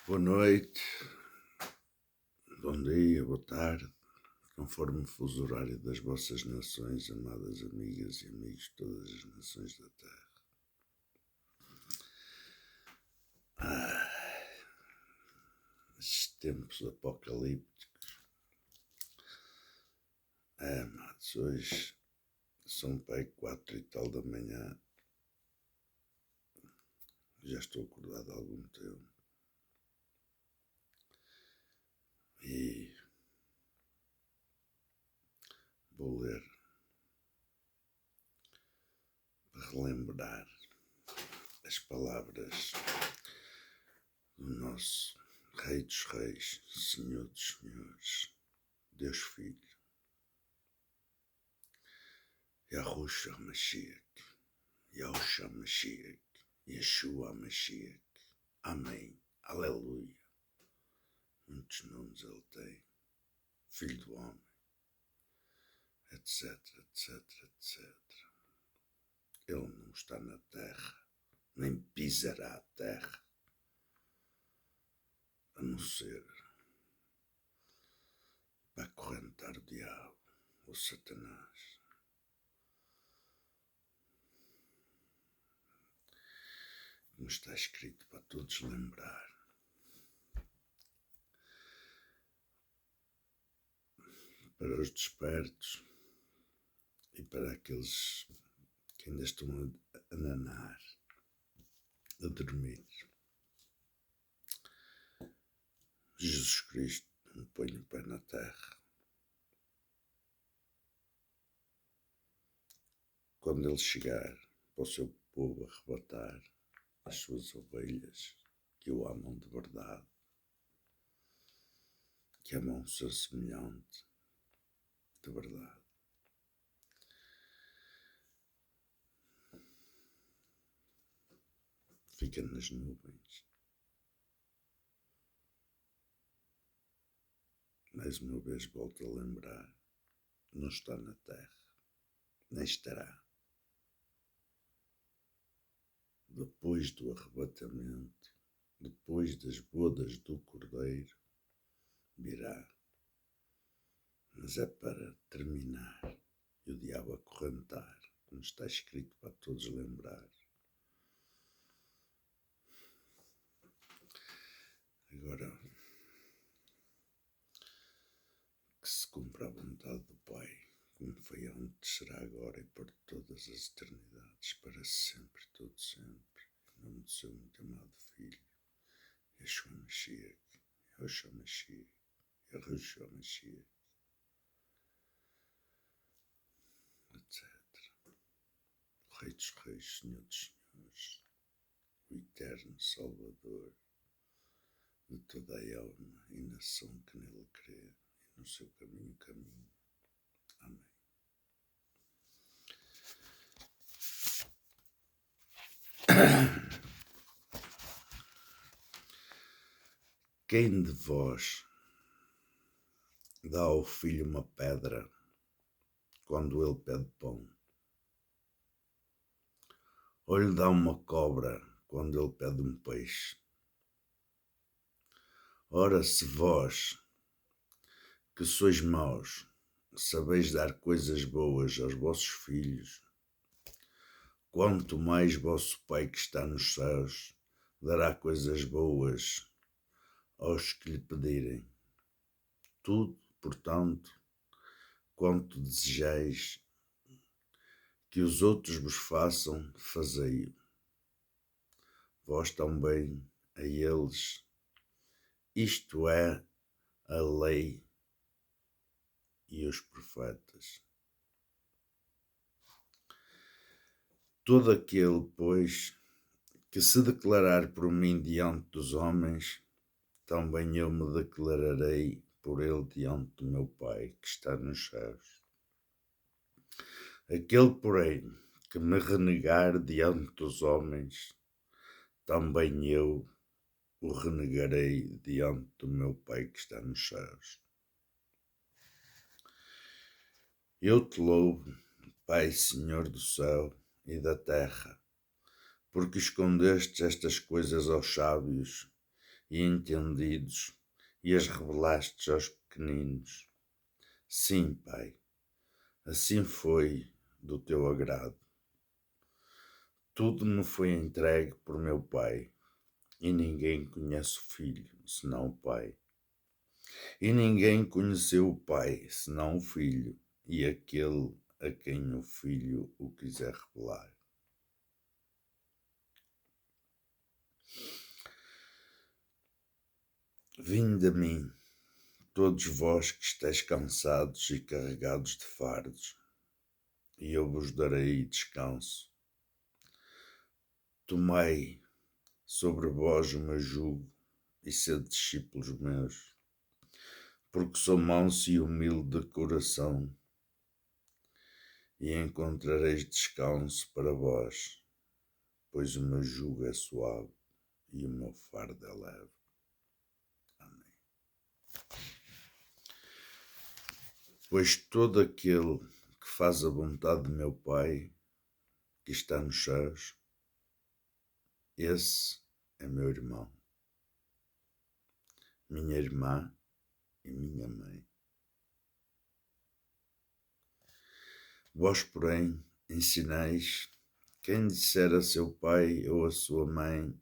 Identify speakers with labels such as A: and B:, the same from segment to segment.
A: Boa noite, bom dia, boa tarde, conforme o fuso horário das vossas nações, amadas amigas e amigos de todas as nações da Terra. Estes tempos apocalípticos. Amados, hoje são pai 4 e tal da manhã. Já estou acordado há algum tempo. E vou ler para relembrar as palavras do nosso Rei dos Reis, Senhor dos Senhores, Deus Filho, Yahushua Mashiach, Yahushua Mashiach, Yeshua Mashiach, Amém, Aleluia. Muitos nomes ele tem, Filho do Homem, etc, etc, etc. Ele não está na terra, nem pisará a terra, a não ser para acorrentar o diabo ou Satanás. Como está escrito para todos lembrar. Para os despertos e para aqueles que ainda estão a nanar, a dormir. Jesus Cristo não põe o pé na terra. Quando ele chegar para o seu povo arrebatar as suas ovelhas que o amam de verdade, que amam o seu semelhante de verdade. Fica nas nuvens. Mais uma vez volto a lembrar, não está na terra, nem estará. Depois do arrebatamento, depois das bodas do Cordeiro, virá. Mas é para terminar e o diabo acorrentar, como está escrito para todos lembrar. Agora, que se cumpra a vontade do Pai, como foi antes, será agora e por todas as eternidades, para sempre, todo sempre, em nome do seu muito amado Filho, Yeshua Mashiach, Yahushua Mashiach, Yahushua Mashiach, etc. O Rei dos Reis, Senhor dos Senhores, o eterno Salvador de toda a alma e nação que nele crê, e no seu caminho. Amém. Quem de vós dá ao filho uma pedra quando ele pede pão? Ou lhe dá uma cobra quando ele pede um peixe? Ora, se vós, que sois maus, sabeis dar coisas boas aos vossos filhos, quanto mais vosso Pai que está nos céus dará coisas boas aos que lhe pedirem. Tudo, portanto, quanto desejais que os outros vos façam, fazei-o. Vós também a eles. Isto é a lei e os profetas. Todo aquele, pois, que se declarar por mim diante dos homens, também eu me declararei por ele diante do meu Pai que está nos céus. Aquele, porém, que me renegar diante dos homens, também eu o renegarei diante do meu Pai que está nos céus. Eu te louvo, Pai, Senhor do céu e da terra, porque escondestes estas coisas aos sábios e entendidos, e as revelastes aos pequeninos. Sim, Pai, assim foi do teu agrado. Tudo me foi entregue por meu Pai, e ninguém conhece o Filho, senão o Pai. E ninguém conheceu o Pai, senão o Filho, e aquele a quem o Filho o quiser revelar. Vinde a mim, todos vós que estáis cansados e carregados de fardos, e eu vos darei descanso. Tomai sobre vós o meu jugo e sede discípulos meus, porque sou manso e humilde de coração, e encontrareis descanso para vós, pois o meu jugo é suave e o meu fardo é leve. Amém. Pois todo aquele que faz a vontade de meu Pai, que está nos céus, esse é meu irmão, minha irmã e minha mãe. Vós, porém, ensinais quem disser a seu pai ou a sua mãe: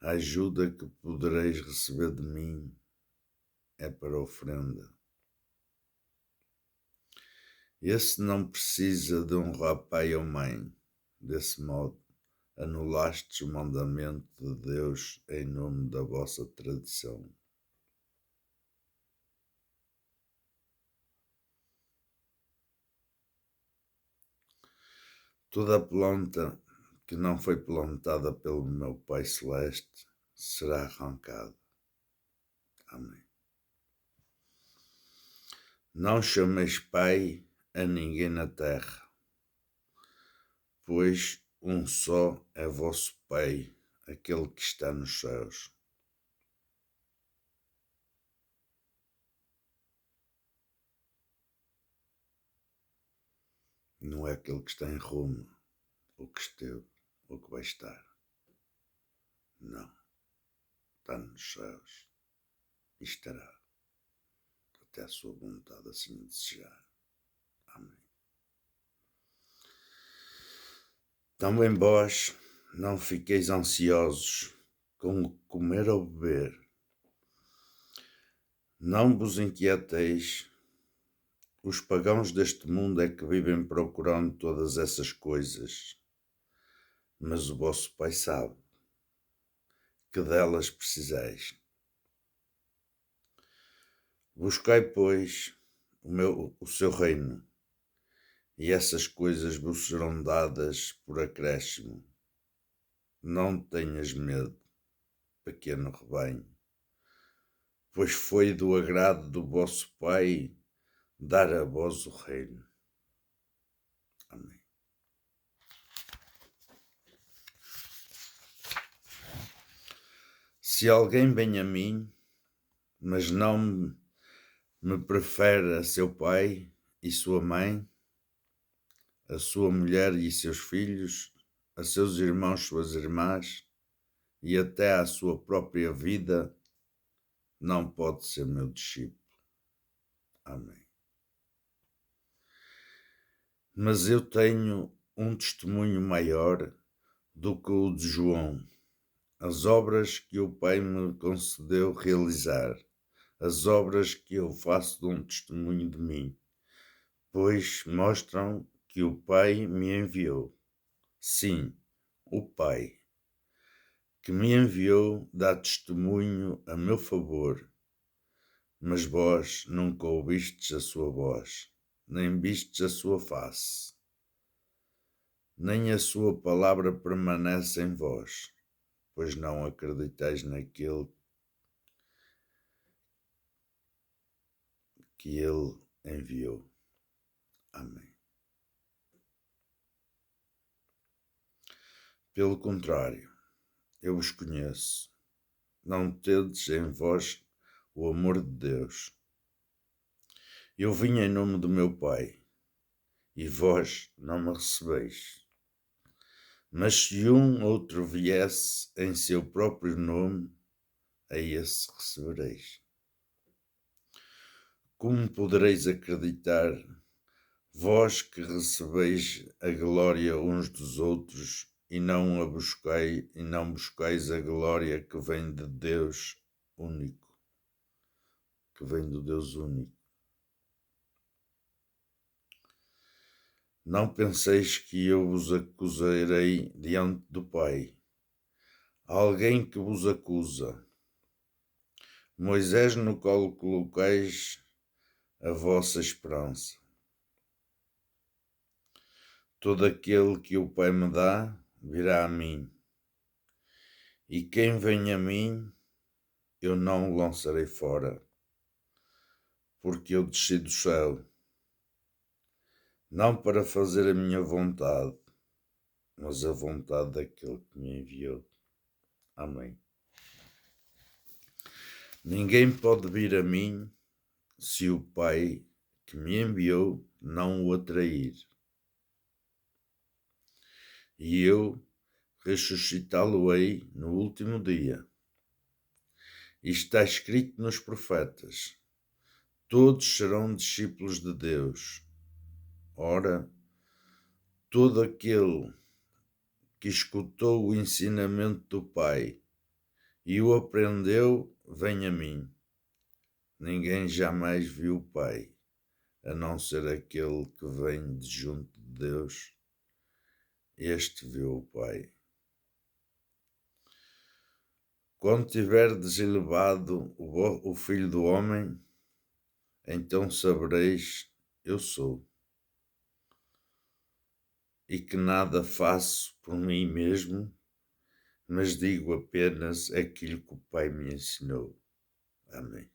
A: a ajuda que podereis receber de mim é para oferenda. Esse não precisa de honrar pai ou mãe. Desse modo, anulastes o mandamento de Deus em nome da vossa tradição. Toda a planta que não foi plantada pelo meu Pai Celeste será arrancada. Amém. Não chameis Pai a ninguém na terra, pois um só é vosso Pai, aquele que está nos céus. Não é aquele que está em Roma, ou que esteve, ou que vai estar. Não. Está nos céus e estará até a sua vontade assim desejar. Amém. Também vós não fiqueis ansiosos com o comer ou beber. Não vos inquieteis. Os pagãos deste mundo é que vivem procurando todas essas coisas, mas o vosso Pai sabe que delas precisais. Buscai, pois, o seu reino, e essas coisas vos serão dadas por acréscimo. Não tenhas medo, pequeno rebanho, pois foi do agrado do vosso Pai dar a vós o reino. Amém. Se alguém vem a mim, mas não me prefere a seu pai e sua mãe, a sua mulher e seus filhos, a seus irmãos, suas irmãs, e até à sua própria vida, não pode ser meu discípulo. Amém. Mas eu tenho um testemunho maior do que o de João, as obras que o Pai me concedeu realizar, as obras que eu faço dão testemunho de mim, pois mostram que o Pai me enviou. Sim, o Pai que me enviou dá testemunho a meu favor, mas vós nunca ouvistes a sua voz, nem vistes a sua face, nem a sua palavra permanece em vós, pois não acreditais naquele que ele enviou. Amém. Pelo contrário, eu vos conheço, não tendes em vós o amor de Deus. Eu vim em nome do meu Pai, e vós não me recebeis. Mas se um outro viesse em seu próprio nome, a esse recebereis. Como podereis acreditar, vós que recebeis a glória uns dos outros e não buscais a glória que vem de Deus único, que vem do Deus único. Não penseis que eu vos acusarei diante do Pai. Há alguém que vos acusa. Moisés, no qual colocais a vossa esperança. Todo aquele que o Pai me dá, virá a mim. E quem vem a mim, eu não o lançarei fora, porque eu desci do céu, não para fazer a minha vontade, mas a vontade daquele que me enviou. Amém. Ninguém pode vir a mim se o Pai que me enviou não o atrair. E eu ressuscitá-lo-ei no último dia. Isto está escrito nos profetas. Todos serão discípulos de Deus. Ora, todo aquele que escutou o ensinamento do Pai e o aprendeu, vem a mim. Ninguém jamais viu o Pai, a não ser aquele que vem de junto de Deus. Este viu o Pai. Quando tiverdes elevado o Filho do Homem, então sabereis, eu sou, e que nada faço por mim mesmo, mas digo apenas aquilo que o Pai me ensinou. Amém.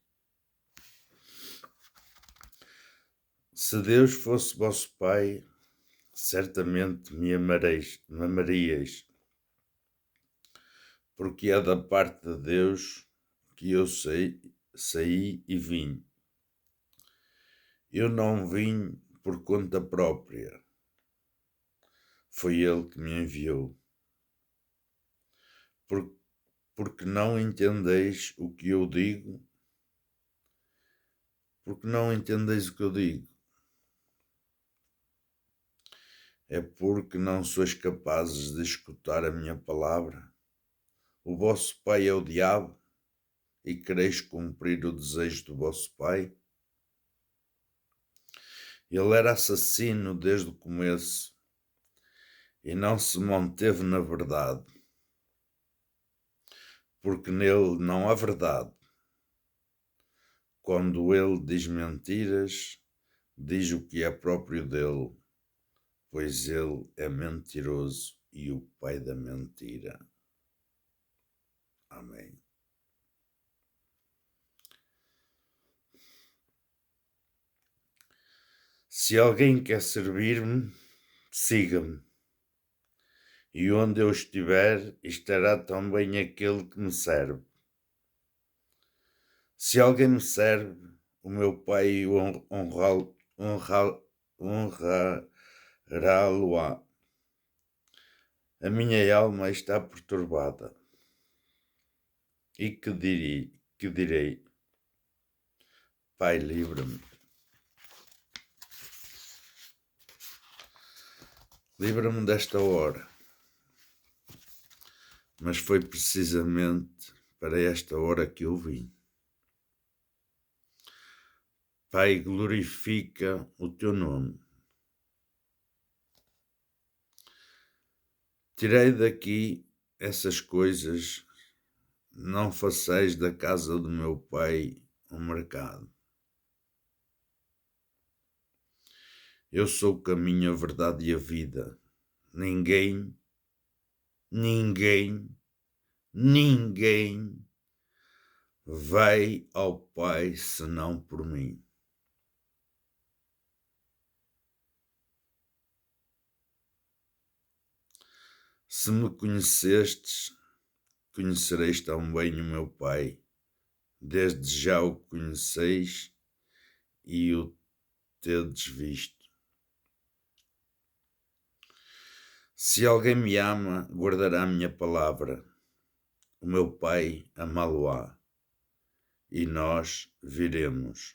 A: Se Deus fosse vosso Pai, certamente me amaríeis, porque é da parte de Deus que eu saí e vim. Eu não vim por conta própria, foi Ele que me enviou. Porque não entendeis o que eu digo, porque não entendeis o que eu digo. É porque não sois capazes de escutar a minha palavra. O vosso pai é o diabo e quereis cumprir o desejo do vosso pai? Ele era assassino desde o começo e não se manteve na verdade, porque nele não há verdade. Quando ele diz mentiras, diz o que é próprio dele, pois ele é mentiroso e o pai da mentira. Amém. Se alguém quer servir-me, siga-me. E onde eu estiver, estará também aquele que me serve. Se alguém me serve, o meu Pai honrará-lo-á. A minha alma está perturbada. E que direi? Pai, livra-me. Livra-me desta hora. Mas foi precisamente para esta hora que eu vim. Pai, glorifica o teu nome. Tirei daqui essas coisas, não façais da casa do meu Pai um mercado. Eu sou o caminho, a verdade e a vida. Ninguém vai ao Pai senão por mim. Se me conhecestes, conhecereis também o meu Pai. Desde já o conheceis e o tedes visto. Se alguém me ama, guardará a minha palavra. O meu Pai amá-lo-á. e nós viremos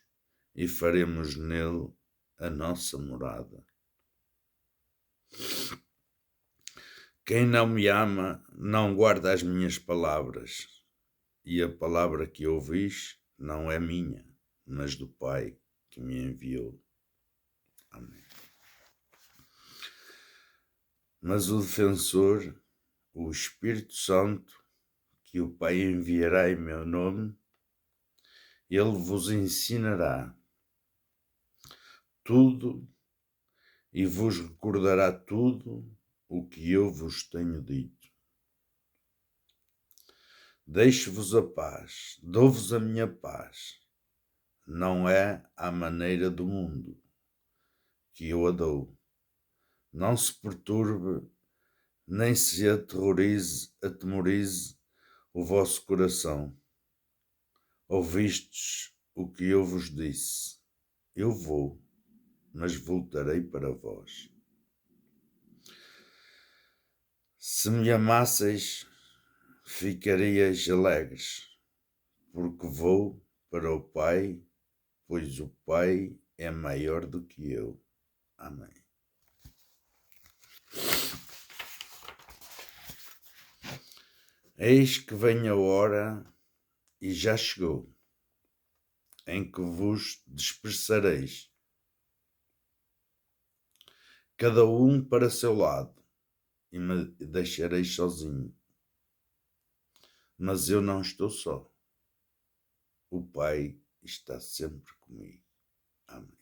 A: e faremos nele a nossa morada. Quem não me ama não guarda as minhas palavras, e a palavra que ouvis não é minha, mas do Pai que me enviou. Amém. Mas o defensor, o Espírito Santo, que o Pai enviará em meu nome, ele vos ensinará tudo e vos recordará tudo o que eu vos tenho dito. Deixo-vos a paz, dou-vos a minha paz. Não é à maneira do mundo que eu a dou. Não se perturbe, nem se atemorize o vosso coração. Ouvistes o que eu vos disse. Eu vou, mas voltarei para vós. Se me amasseis, ficarias alegres, porque vou para o Pai, pois o Pai é maior do que eu. Amém. Eis que vem a hora, e já chegou, em que vos dispersareis, cada um para seu lado, e me deixareis sozinho. Mas eu não estou só. O Pai está sempre comigo. Amém.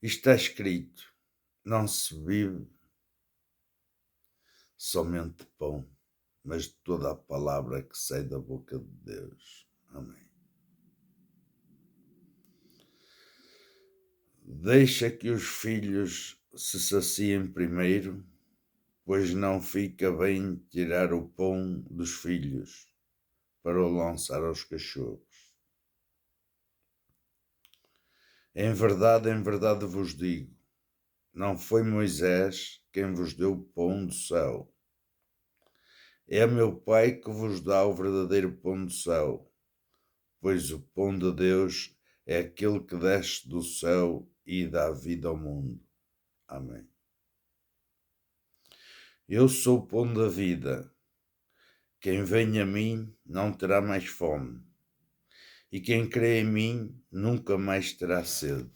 A: Está escrito: não se vive somente de pão, mas de toda a palavra que sai da boca de Deus. Amém. Deixa que os filhos se saciem primeiro, pois não fica bem tirar o pão dos filhos para o lançar aos cachorros. Em verdade vos digo, não foi Moisés quem vos deu o pão do céu. É meu Pai que vos dá o verdadeiro pão do céu, pois o pão de Deus é aquele que desce do céu e dá vida ao mundo. Amém. Eu sou o pão da vida. Quem vem a mim não terá mais fome, e quem crê em mim nunca mais terá sede.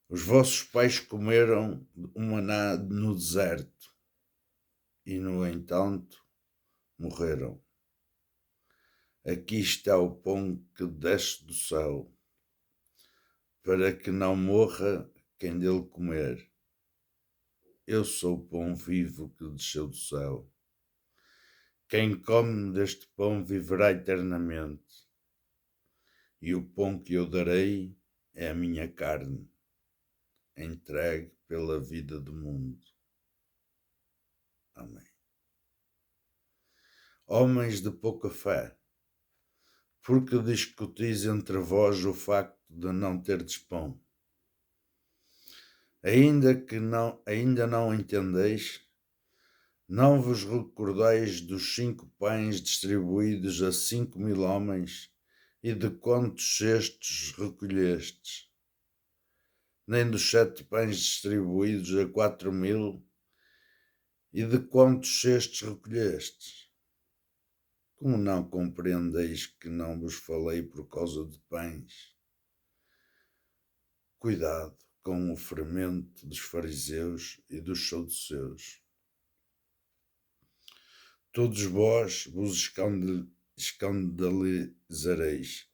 A: Os vossos pais comeram o maná no deserto, e no entanto morreram. Aqui está o pão que desce do céu, para que não morra quem dele comer. Eu sou o pão vivo que desceu do céu. Quem come deste pão viverá eternamente, e o pão que eu darei é a minha carne, entregue pela vida do mundo. Amém. Homens de pouca fé, por que discutis entre vós o facto de não terdes pão? Ainda não entendeis? Não vos recordais dos 5 pães distribuídos a 5.000 homens e de quantos cestos recolhestes? Nem dos 7 pães distribuídos a 4.000 e de quantos cestos recolhestes? Como não compreendeis que não vos falei por causa de pães? Cuidado com o fermento dos fariseus e dos saduceus. Todos vós vos escandalizareis,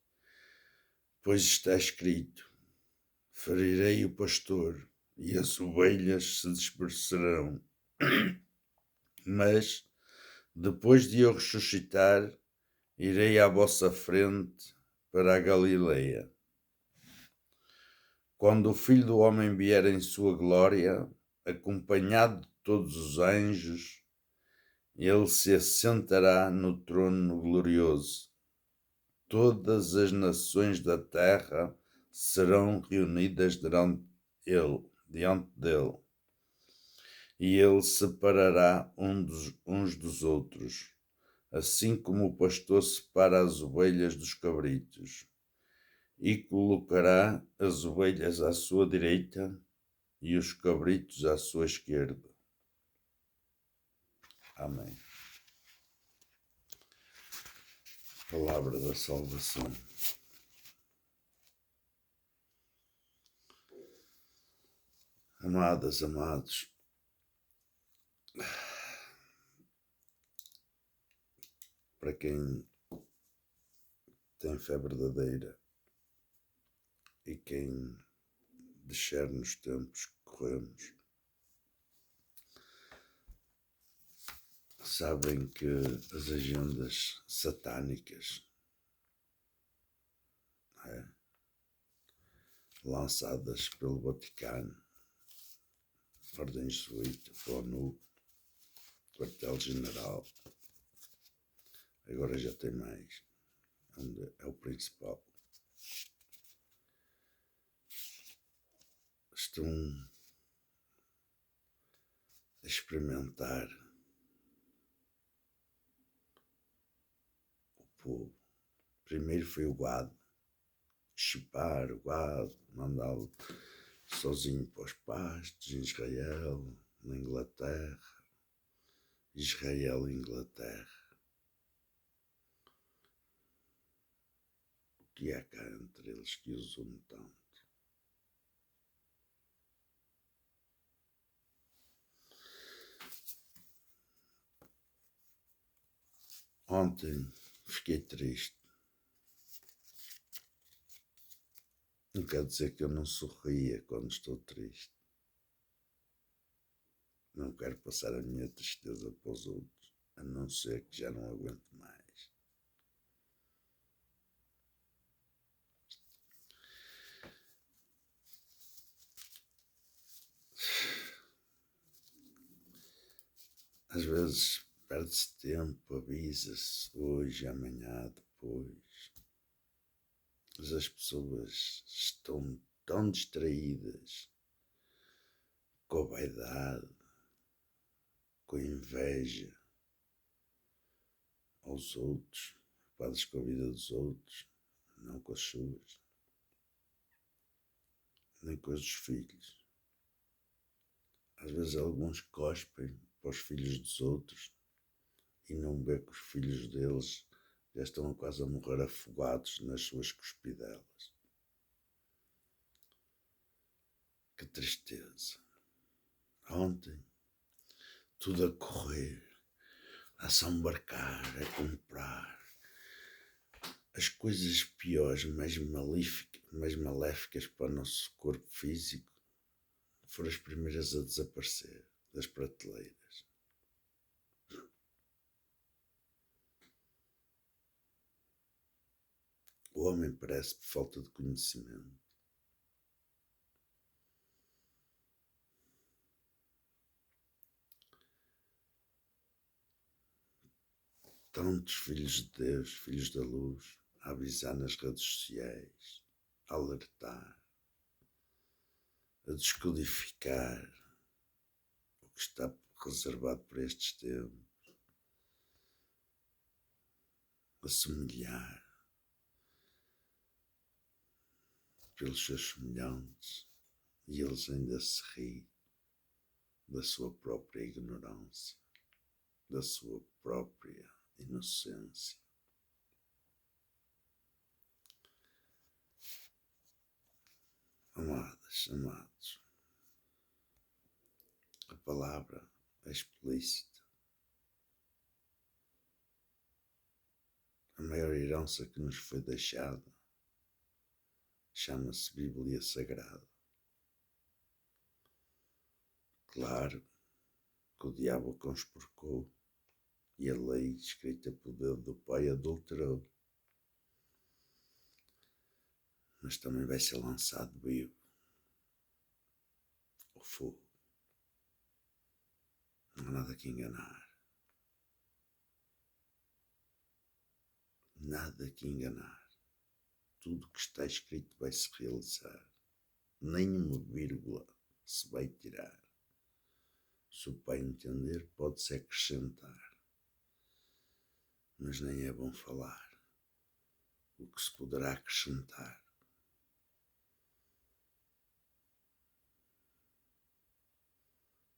A: pois está escrito: ferirei o pastor e as ovelhas se dispersarão. Mas, depois de eu ressuscitar, irei à vossa frente para a Galileia. Quando o Filho do Homem vier em sua glória, acompanhado de todos os anjos, ele se assentará no trono glorioso. Todas as nações da terra serão reunidas diante dele, e ele separará uns dos outros, assim como o pastor separa as ovelhas dos cabritos, e colocará as ovelhas à sua direita e os cabritos à sua esquerda. Amém. Palavra da salvação. Amadas, amados, para quem tem fé verdadeira e quem discerne nos tempos que corremos, sabem que as agendas satânicas lançadas pelo Vaticano, Ordem Jesuíta, ONU, Quartel-General, agora já tem mais, onde é o principal, estão a experimentar o povo. Primeiro foi o gado, chipar o gado, mandá-lo sozinho para os pastos, em Israel, na Inglaterra, Israel e Inglaterra. O que é cá entre eles que os une tanto? Ontem fiquei triste. Não quer dizer que eu não sorria quando estou triste. Não quero passar a minha tristeza para os outros, a não ser que já não aguento mais. Às vezes perde-se tempo, avisa-se hoje, amanhã, depois. Mas as pessoas estão tão distraídas com a vaidade, com a inveja aos outros, preocupadas com a vida dos outros, não com as suas, nem com as dos filhos. Às vezes alguns cospem para os filhos dos outros e não vê que os filhos deles já estão quase a morrer afogados nas suas cuspidelas. Que tristeza. Ontem, tudo a correr, a se embarcar, a comprar. As coisas piores, mais maléficas para o nosso corpo físico foram as primeiras a desaparecer das prateleiras. O homem parece por falta de conhecimento. Tantos filhos de Deus, filhos da luz, a avisar nas redes sociais, a alertar, a descodificar o que está reservado para estes tempos, a semelhar pelos seus semelhantes, e eles ainda se riem da sua própria ignorância, da sua própria inocência. Amadas, amados, a palavra é explícita. A maior herança que nos foi deixada chama-se Bíblia Sagrada. Claro que o diabo a conspurcou e a lei escrita pelo dedo do Pai adulterou. Mas também vai ser lançado vivo o fogo. Não há nada que enganar. Nada que enganar. Tudo que está escrito vai se realizar. Nenhuma vírgula se vai tirar. Se o Pai entender, pode-se acrescentar. mas nem é bom falar o que se poderá acrescentar.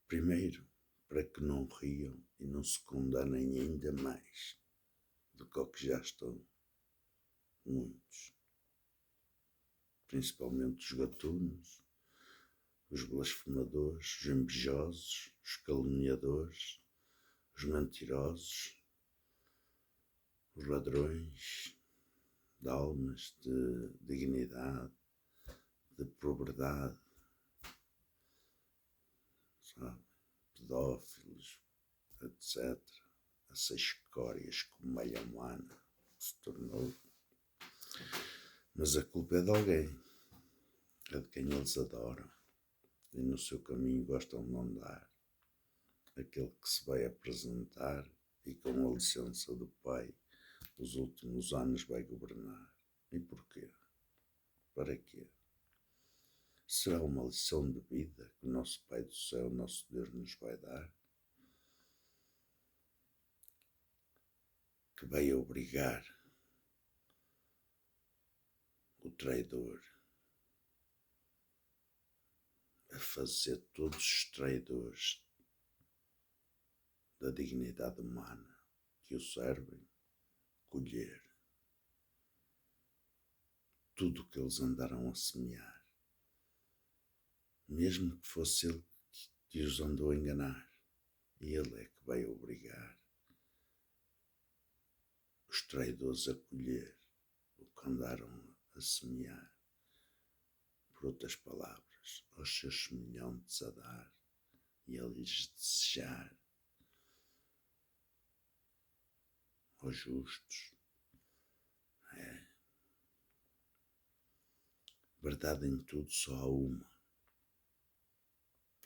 A: Primeiro, para que não riam e não se condenem ainda mais do que ao que já estão muitos, principalmente os gatunos, os blasfemadores, os invejosos, os caluniadores, os mentirosos, os ladrões de almas, de dignidade, de probidade, sabe? Pedófilos, etc. Essas escórias como malha humana se tornou. Mas a culpa é de alguém, é de quem eles adoram e no seu caminho gostam de andar. Aquele que se vai apresentar e com a licença do Pai os últimos anos vai governar. E porquê? Para quê? Será uma lição de vida que o nosso Pai do Céu, nosso Deus, nos vai dar? Que vai obrigar o traidor a fazer todos os traidores da dignidade humana que o servem colher tudo o que eles andaram a semear, mesmo que fosse ele que os andou a enganar. E ele é que vai obrigar os traidores a colher o que andaram a semear. Por outras palavras, aos seus semelhantes a dar e a lhes desejar, aos justos. Verdade em tudo só há uma.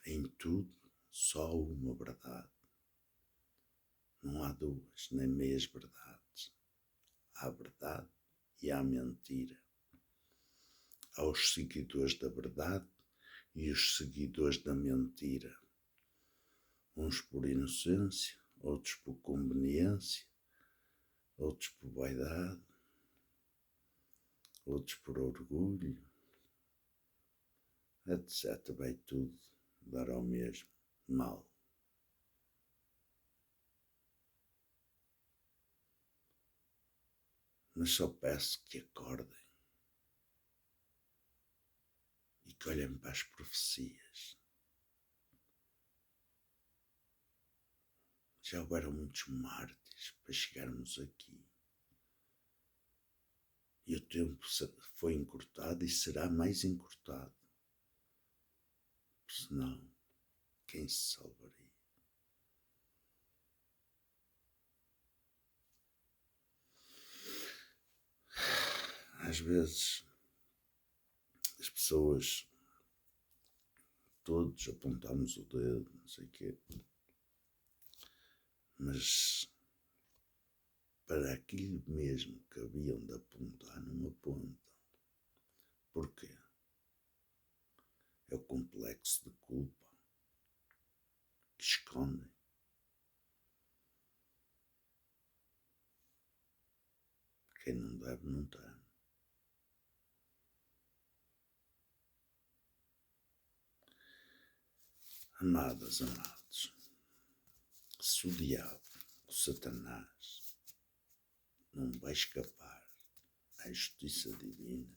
A: Em tudo só há uma verdade. Não há duas, nem meias verdades. Há verdade e há mentira. Há os seguidores da verdade e os seguidores da mentira. Uns por inocência, outros por conveniência, outros por vaidade, outros por orgulho, etc. Vai tudo dar ao mesmo mal. Mas só peço que acordem e que olhem para as profecias. Já houveram muitos mártires para chegarmos aqui. E o tempo foi encurtado e será mais encurtado. Senão, quem se salvaria? Às vezes, as pessoas, todos apontamos o dedo, não sei o quê, mas para aquilo mesmo que haviam de apontar, não apontam. Porquê? É o complexo de culpa que escondem. Quem não deve, não tem. Amadas, amados, se o diabo, o Satanás, não vai escapar à justiça divina,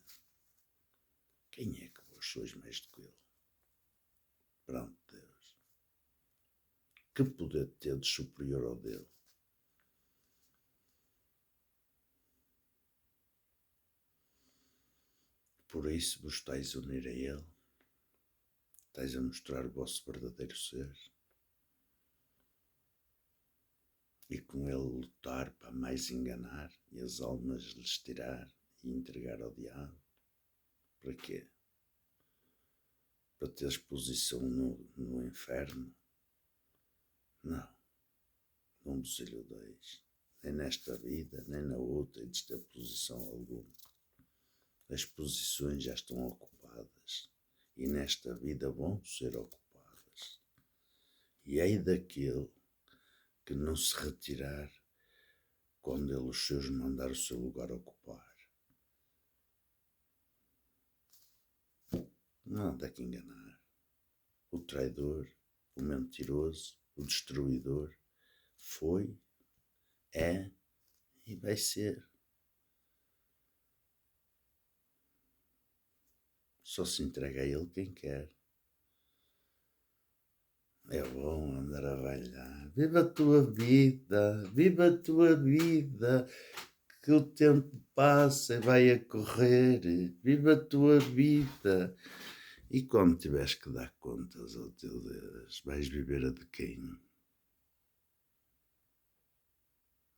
A: quem é que vós sois mais do que ele? Perante Deus. Que poder tedes superior ao dele? Por isso vos estáis a unir a ele, estáis a mostrar o vosso verdadeiro ser e com ele lutar para mais enganar e as almas lhes tirar e entregar ao diabo. Para quê? Para teres posição no inferno? Não, não vos iludeis, nem nesta vida, nem na outra, de ter posição alguma. As posições já estão ocupadas e nesta vida vão ser ocupadas. E ai daquele que não se retirar quando ele os seus mandar o seu lugar ocupar. Não há que enganar. O traidor, o mentiroso, o destruidor foi, é e vai ser. Só se entrega a ele quem quer. É bom andar a bailar. Viva a tua vida, viva a tua vida, que o tempo passa e vai a correr. Viva a tua vida. E quando tiveres que dar contas ao teu Deus, vais viver a de quem?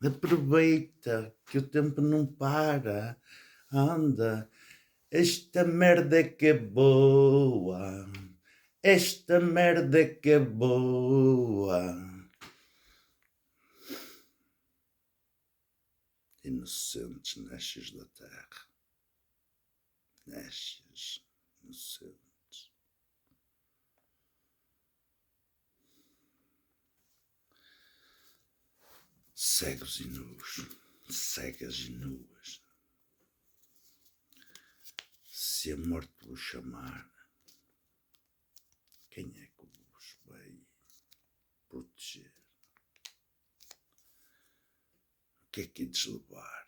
A: Aproveita que o tempo não para. Anda, esta merda é que é boa. Esta merda é que é boa. Inocentes nasces da terra. Nasces inocentes. Cegos e nus. Cegas e nuas. Se a morte vos chamar, quem é que vos vai proteger? O que é que ides levar?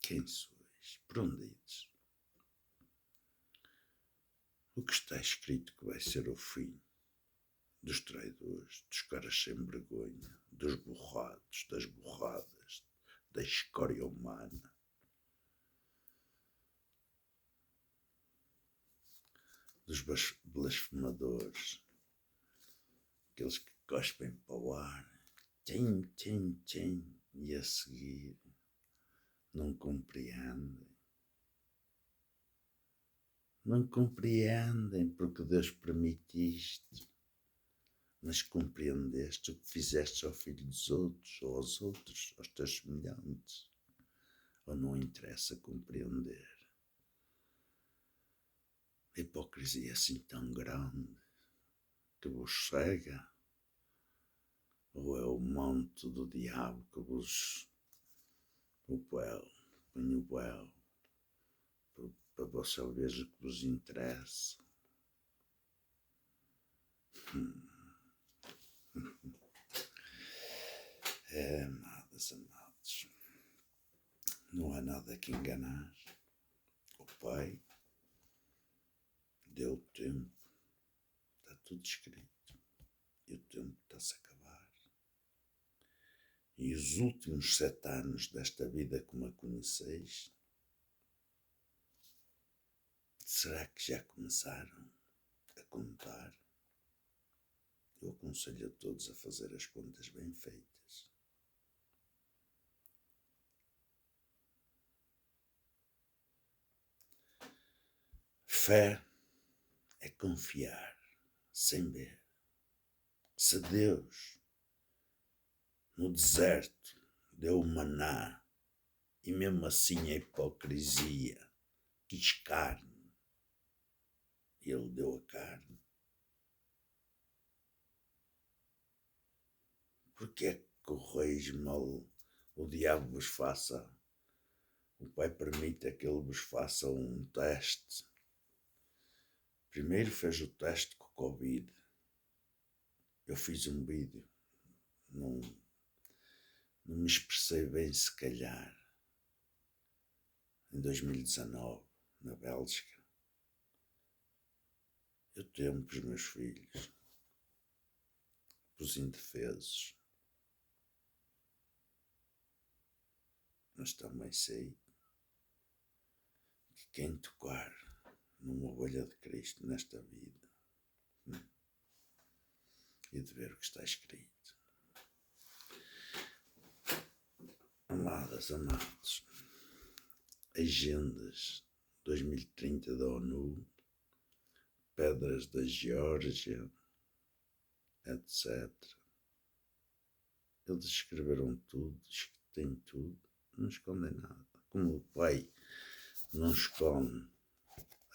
A: Quem sois? Por onde ides? O que está escrito que vai ser o fim dos traidores, dos caras sem vergonha, dos borrados, das borradas, da escória humana. Dos blasfemadores, aqueles que cospem para o ar, tchim, tchim, tchim, e a seguir não compreendem. Não compreendem porque Deus permite isto, mas compreendeste o que fizeste ao filho dos outros, ou aos outros, aos teus semelhantes, ou não interessa compreender? A hipocrisia assim tão grande que vos cega, ou é o manto do diabo que vos põe o véu para você ver o que vos interessa? É, amadas, amados, não há nada que enganar. O Pai deu tempo, está tudo escrito, e o tempo está-se a acabar. E os últimos 7 anos desta vida como a conheceis, será que já começaram a contar? Eu aconselho a todos a fazer as contas bem feitas. Fé é confiar sem ver. Se Deus no deserto deu o maná e mesmo assim a hipocrisia quis carne, e Ele deu a carne, porque é que o reis mal, o diabo vos faça, o Pai permita que ele vos faça um teste? Primeiro fez o teste com o Covid. Eu fiz um vídeo, não me expressei bem se calhar, em 2019, na Bélgica. Eu temo para os meus filhos, para os indefesos, mas também sei que quem tocar numa ovelha de Cristo nesta vida, e de ver o que está escrito. Amadas, amados, agendas 2030 da ONU, pedras da Geórgia, etc. Eles escreveram tudo, têm tudo, não escondem nada. Como o Pai não esconde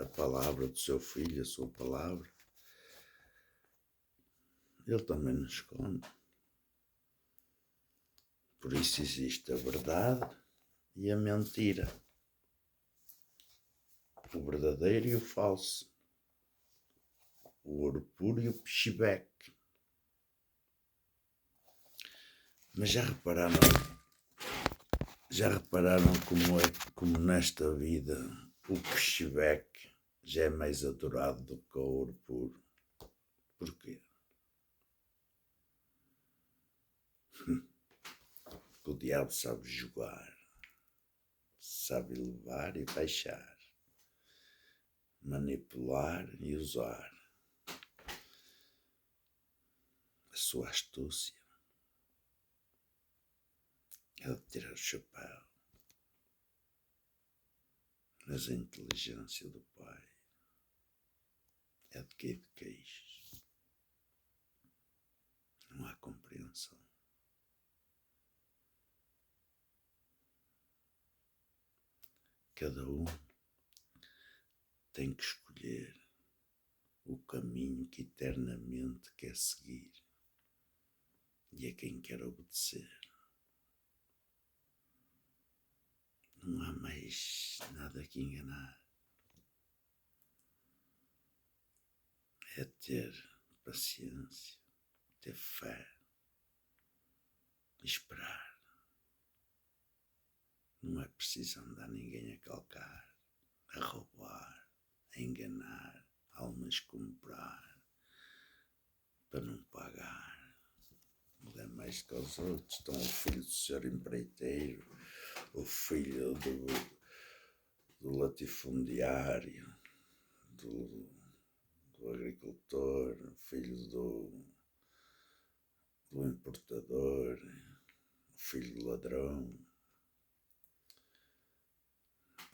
A: a palavra do seu filho, a sua palavra. Ele também nos esconde. Por isso existe a verdade e a mentira. O verdadeiro e o falso. O ouro puro e o pichibeque. Mas já repararam como nesta vida o pichibeque já é mais adorado do que o ouro puro? Porquê? Porque o diabo sabe jogar, sabe levar e baixar, manipular e usar a sua astúcia. É de tirar o chapéu, mas a inteligência do Pai é de cair de queixos. Não há compreensão. Cada um tem que escolher o caminho que eternamente quer seguir e a quem quer obedecer. Não há mais nada que enganar. É ter paciência, ter fé, esperar. Não é preciso andar ninguém a calcar, a roubar, a enganar, almas comprar, para não pagar. Não é mais que aos outros. Estão o filho do senhor empreiteiro, o filho do latifundiário, do agricultor, o filho do importador, o filho do ladrão,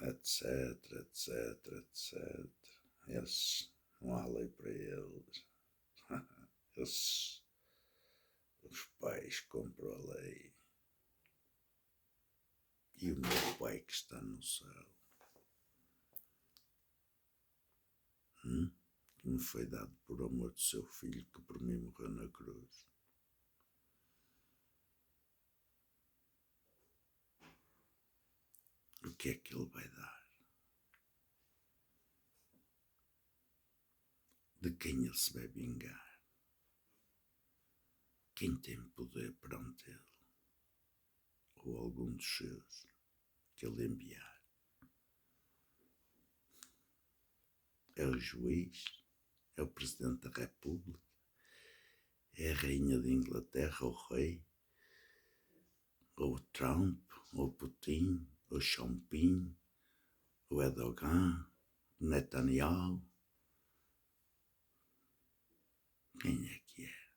A: etc, etc, etc. Esses, não há lei para eles. Esses, os pais compram a lei. E o meu Pai que está no céu, que me foi dado por amor do seu filho, que por mim morreu na cruz. O que é que ele vai dar? De quem ele se vai vingar? Quem tem poder perante ele? Ou algum dos seus que ele enviar? É o juiz? É o presidente da República? É a rainha de Inglaterra, o rei? Ou o Trump? Ou o Putin? Ou o Champin? O Erdogan? O Netanyahu? Quem é que é?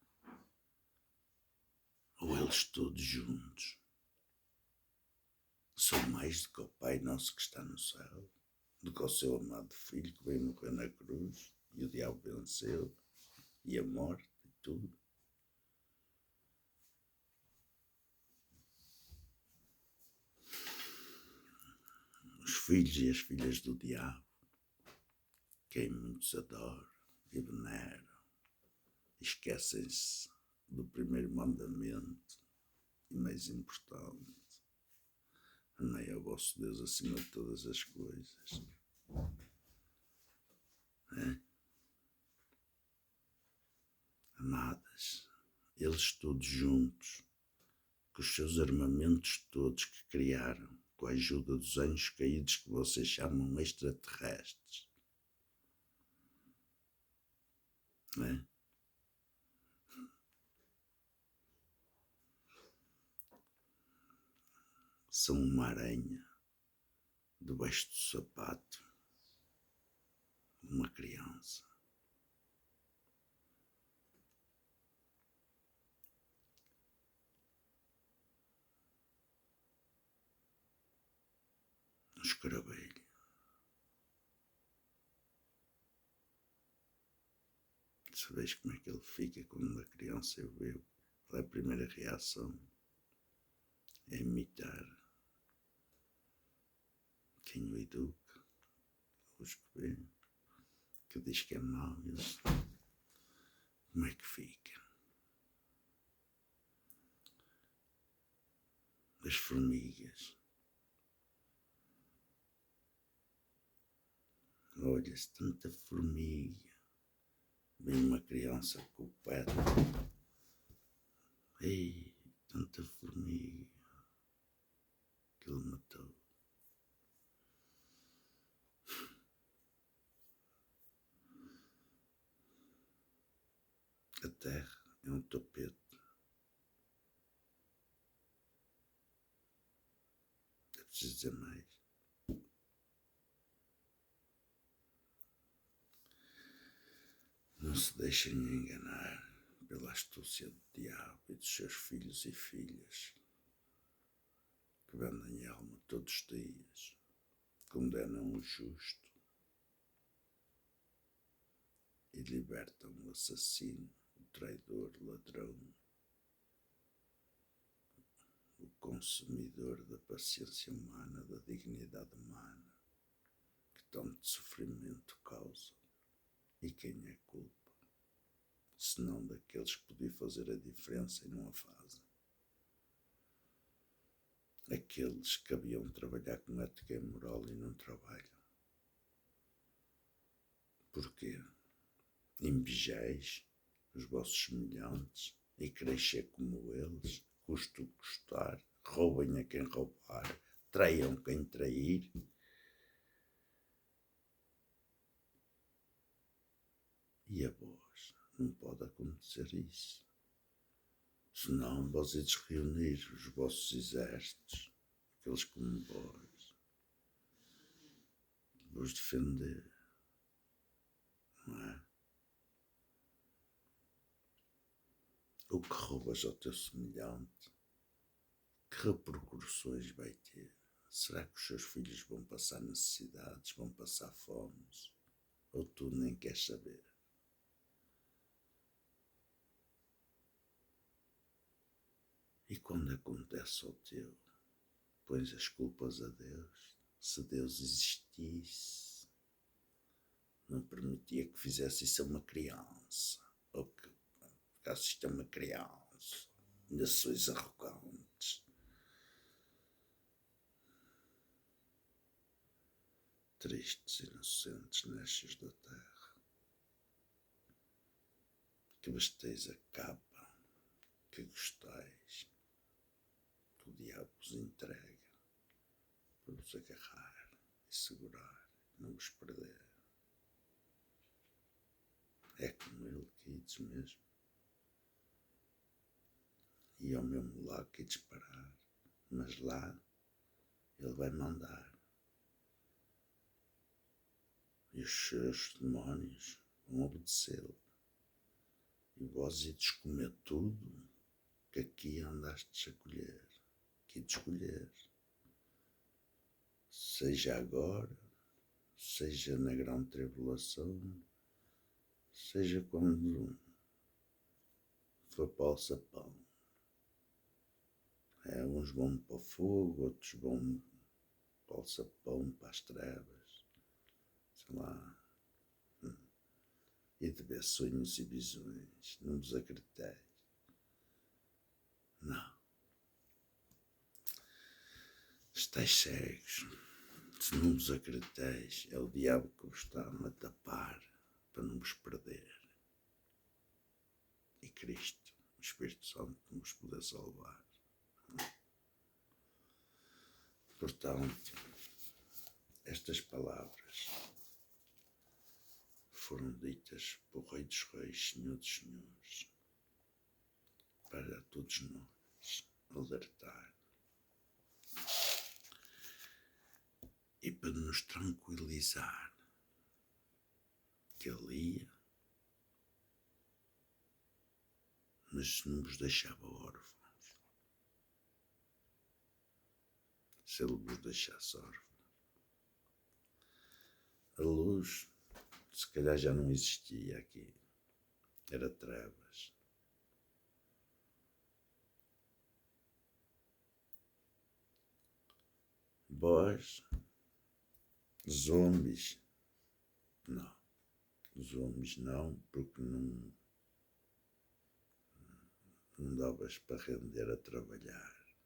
A: Ou eles todos juntos? São mais do que o Pai Nosso que está no céu, do que o seu amado Filho que veio morrer na cruz e o diabo venceu, e a morte e tudo. Os filhos e as filhas do diabo, quem muitos adoram e veneram, esquecem-se do primeiro mandamento e mais importante: amai ao vosso Deus acima de todas as coisas. Amadas, eles todos juntos, com os seus armamentos todos que criaram, com a ajuda dos anjos caídos que vocês chamam extraterrestres, não é? São uma aranha debaixo do sapato de uma criança. Um escaravelho. Sabeis como é que ele fica quando a criança o vê? Qual é a primeira reação? É imitar quem o educa, os que vê. que diz que é mau, como é que fica? As formigas. Olha-se tanta formiga. Vem uma criança com o pé. Ei, tanta formiga. Que ele matou. A terra é um tapete. É preciso dizer mais. Não se deixem enganar pela astúcia do diabo e dos seus filhos e filhas, que vendem a alma todos os dias, condenam o justo e libertam o assassino, o traidor, o ladrão, o consumidor da paciência humana, da dignidade humana, que tanto sofrimento causa. E quem é culpa? Senão daqueles que podiam fazer a diferença e não a fazem. Aqueles que haviam de trabalhar com ética e moral e não trabalham. Porquê? Invejais os vossos semelhantes e quereis ser como eles, custe o que custar, roubem a quem roubar, traiam quem trair. E a vós não pode acontecer isso. Senão vós ides reunir os vossos exércitos, aqueles como vos defender, não é? O que roubas ao teu semelhante, que repercussões vai ter? Será que os seus filhos vão passar necessidades, vão passar fomes? Ou tu nem queres saber? E quando acontece ao teu, pões as culpas a Deus. Se Deus existisse, não permitia que fizesse isso a uma criança, ou que ficasse isto a uma criança. Ainda sois arrogantes. Tristes, inocentes nestes da terra, que vesteis a capa que gostais, que o diabo vos entrega para vos agarrar e segurar, não vos perder. É como ele que ides mesmo. E ao mesmo lá que ides parar, mas lá ele vai mandar. E os seus demónios vão obedecê-lo. E vós ides comer tudo que aqui andastes a colher, que ides colher. Seja agora, seja na grande tribulação, seja quando for para o alçapão. Uns vão para o fogo, outros vão para o alçapão, para as trevas, sei lá. E de ver sonhos e visões, não vos acrediteis. Não. Estais cegos. Se não vos acrediteis, é o diabo que vos está a tapar para não vos perder. E Cristo, o Espírito Santo, não vos poder salvar. Portanto, estas palavras foram ditas por Rei dos Reis, Senhor dos Senhores, para todos nós alertar e para nos tranquilizar que Ele ia, mas não vos deixava órfãos. Se Ele vos deixasse órfãos, a luz se calhar já não existia aqui, era trevas. Vós, zombies, não. Os homens não, porque não davas para render a trabalhar.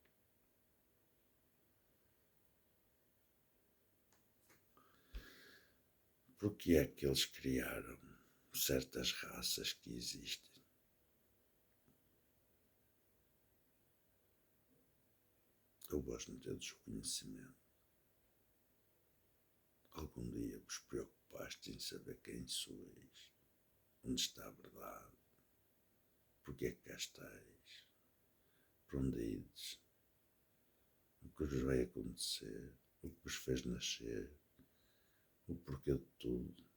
A: Porque é que eles criaram certas raças que existem? Eu gosto de ter desconhecimento. Algum dia vos preocupaste em saber quem sois, onde está a verdade, porque é que cá estáis, para onde ides, o que vos vai acontecer, o que vos fez nascer, o porquê de tudo,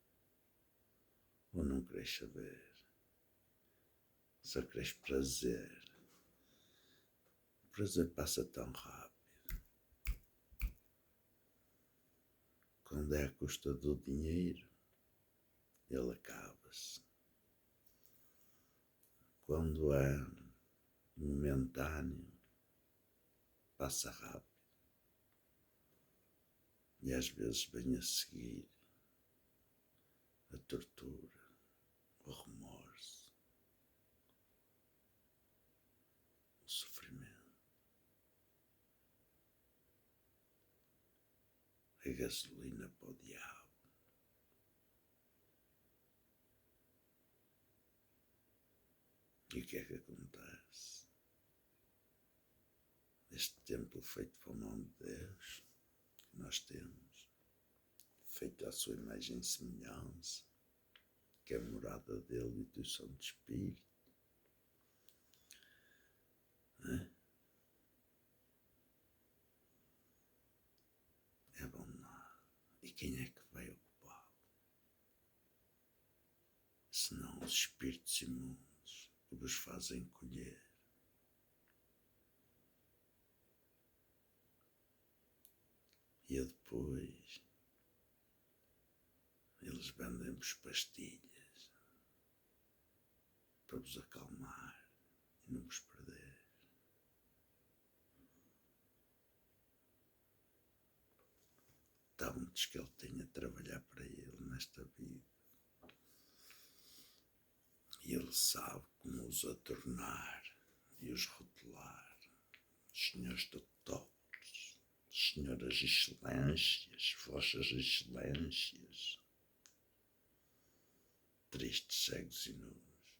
A: ou não queres saber, só queres prazer. O prazer passa tão rápido. Quando é à custa do dinheiro, ele acaba-se. Quando é momentâneo, passa rápido. E às vezes vem a seguir a tortura, o remorso, o sofrimento, a gasolina para o diabo. E o que é que acontece? Este templo feito pela mão de Deus, que nós temos, feito à sua imagem e semelhança, que é a morada dele e do Santo Espírito, é abandonado. E quem é que vai ocupá-lo? Senão os espíritos imundos que vos fazem colher. E depois eles vendem-vos pastilhas para vos acalmar e não vos perder. Tantos que ele tem a trabalhar para ele nesta vida. E ele sabe como os adornar e os rotular. Senhores doutores, senhoras excelências, vossas excelências, tristes, cegos e nus.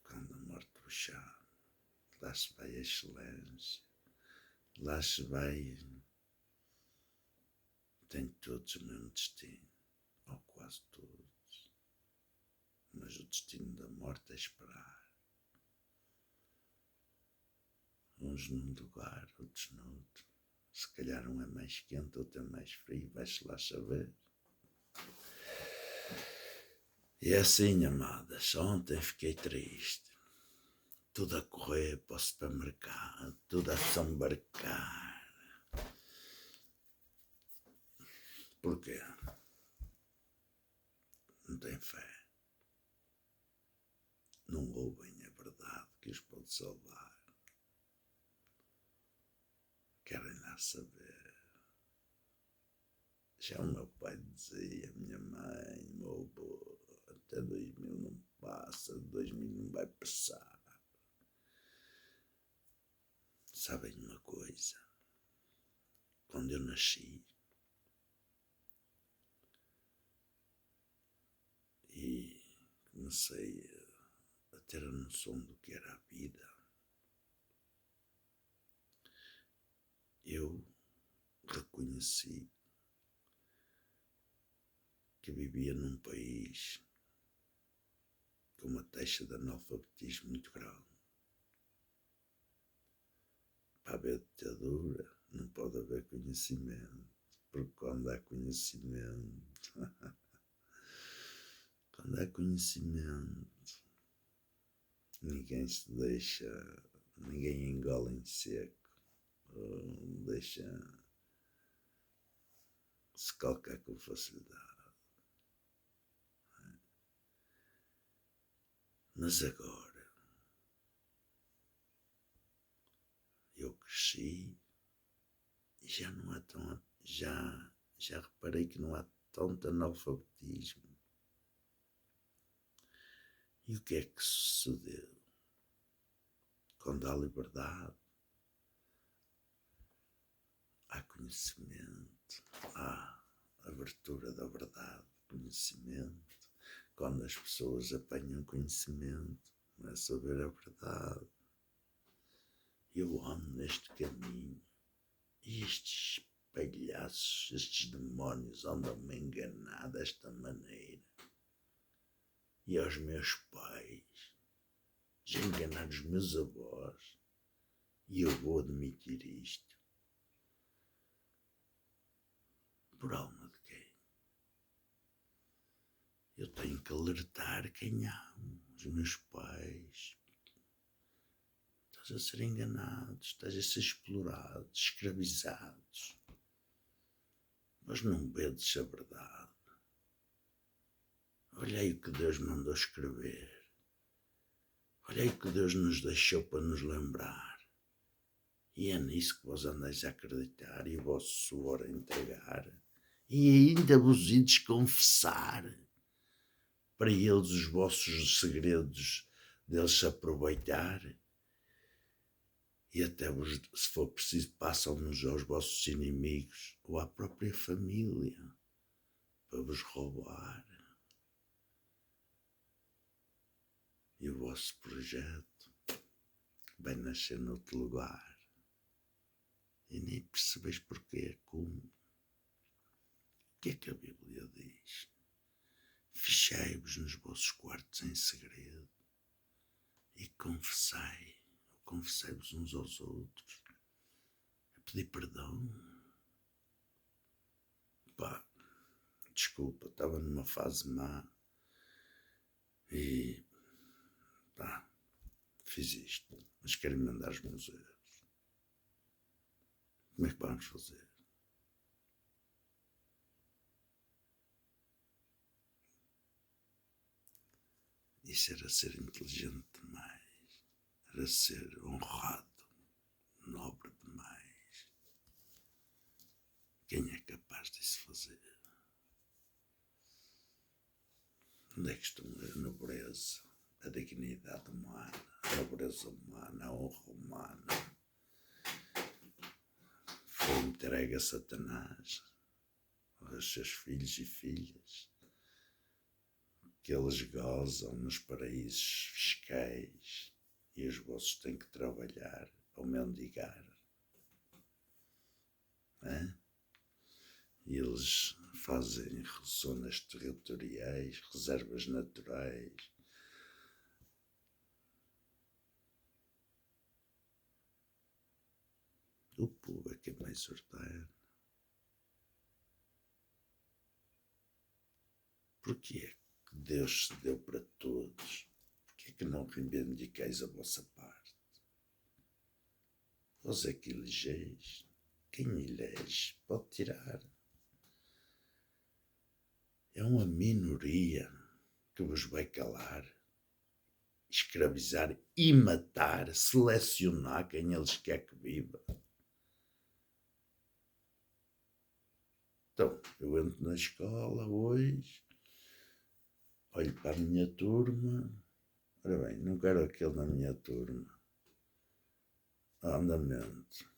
A: Quando a morte vos chama, lá se vai a excelência, lá se vai, tem todos o mesmo destino, ou quase todos, mas o destino da morte é esperar. Uns num lugar, outros noutro. Se calhar um é mais quente, outro é mais frio, vai-se lá saber. E assim, amadas, ontem fiquei triste. Tudo a correr para o supermercado, tudo a desembarcar. Porquê? Não tem fé. Não ouvem a verdade que os pode salvar. Querem lá saber. Já o meu pai dizia, a minha mãe, o meu avô, até 2000 não passa, 2000 não vai passar. Sabem uma coisa? Quando eu nasci e comecei a ter a noção do que era a vida, eu reconheci que vivia num país com uma taxa de analfabetismo muito grande. Para haver ditadura não pode haver conhecimento, porque quando há conhecimento, ninguém se deixa, ninguém engole em seco, deixa-se calcar com facilidade. Mas agora, eu cresci e já não há tão, já reparei que não há tanto analfabetismo. E o que é que sucedeu? Quando há liberdade, há conhecimento, há abertura da verdade, conhecimento. Quando as pessoas apanham conhecimento, é saber a verdade. Eu ando neste caminho e estes palhaços, estes demónios andam-me a enganar desta maneira. E aos meus pais, já enganaram os meus avós, e eu vou admitir isto. Por alma de quem? Eu tenho que alertar quem amo, os meus pais. Estás a ser enganados, estás a ser explorados, escravizados. Mas não vedes a verdade. Olhei o que Deus mandou escrever. Olhei o que Deus nos deixou para nos lembrar. E é nisso que vós andais a acreditar e o vosso suor a entregar. E ainda vos ides confessar para eles os vossos segredos, deles se aproveitar. E até vos, se for preciso, passam-nos aos vossos inimigos ou à própria família para vos roubar. E o vosso projeto vai nascer noutro lugar. E nem percebeis porquê, como. O que é que a Bíblia diz? Fechai-vos nos vossos quartos em segredo e confessai-vos uns aos outros, a pedir perdão. Pá, desculpa, estava numa fase má e pá, fiz isto, mas quero emendar os meus erros. Como é que vamos fazer? Isso era ser inteligente demais, era ser honrado, nobre demais. Quem é capaz disso fazer? Onde é que estão a nobreza, a dignidade humana, a nobreza humana, a honra humana? Foi entregue a Satanás, aos seus filhos e filhas, que eles gozam nos paraísos fiscais e os vossos têm que trabalhar ou mendigar. E eles fazem zonas territoriais, reservas naturais. O povo é quem mais ordena. Porquê é que Deus se deu para todos? Porquê é que não reivindicais a vossa parte? Vós é que elegeis. Quem elege pode tirar. É uma minoria que vos vai calar, escravizar e matar, selecionar quem eles querem que viva. Então, eu entro na escola hoje, olho para a minha turma, ora bem, não quero aquele na minha turma, andamento,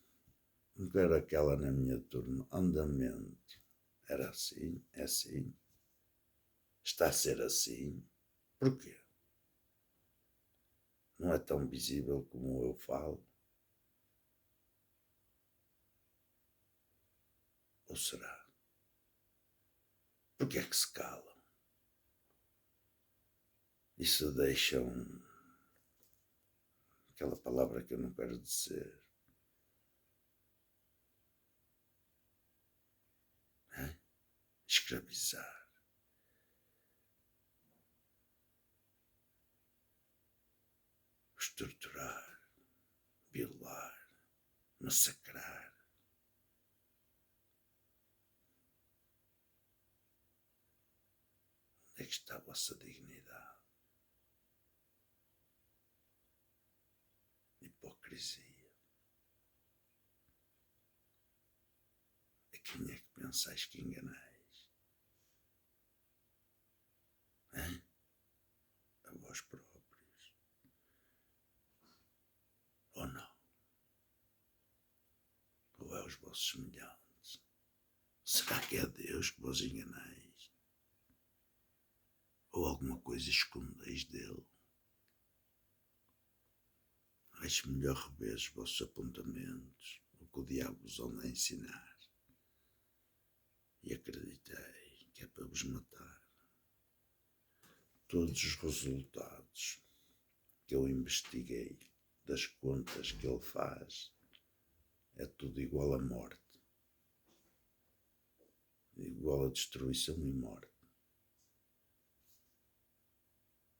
A: não quero aquela na minha turma, andamento. Era assim, é assim, está a ser assim, porquê? Não é tão visível como eu falo? Ou será? Porquê é que se calam? Isso deixam aquela palavra que eu não quero dizer. Escravizar. Torturar. Violar. Massacrar. Onde é que está a vossa dignidade? Hipocrisia. A quem é que pensais que enganais? aos vossos semelhantes? Será que é Deus que vos enganeis? Ou alguma coisa escondeis dele? Acho melhor rever os vossos apontamentos, o que o diabo vos anda a ensinar. E acreditei que é para vos matar. Todos os resultados que eu investiguei das contas que ele faz é tudo igual à morte, igual a destruição e morte.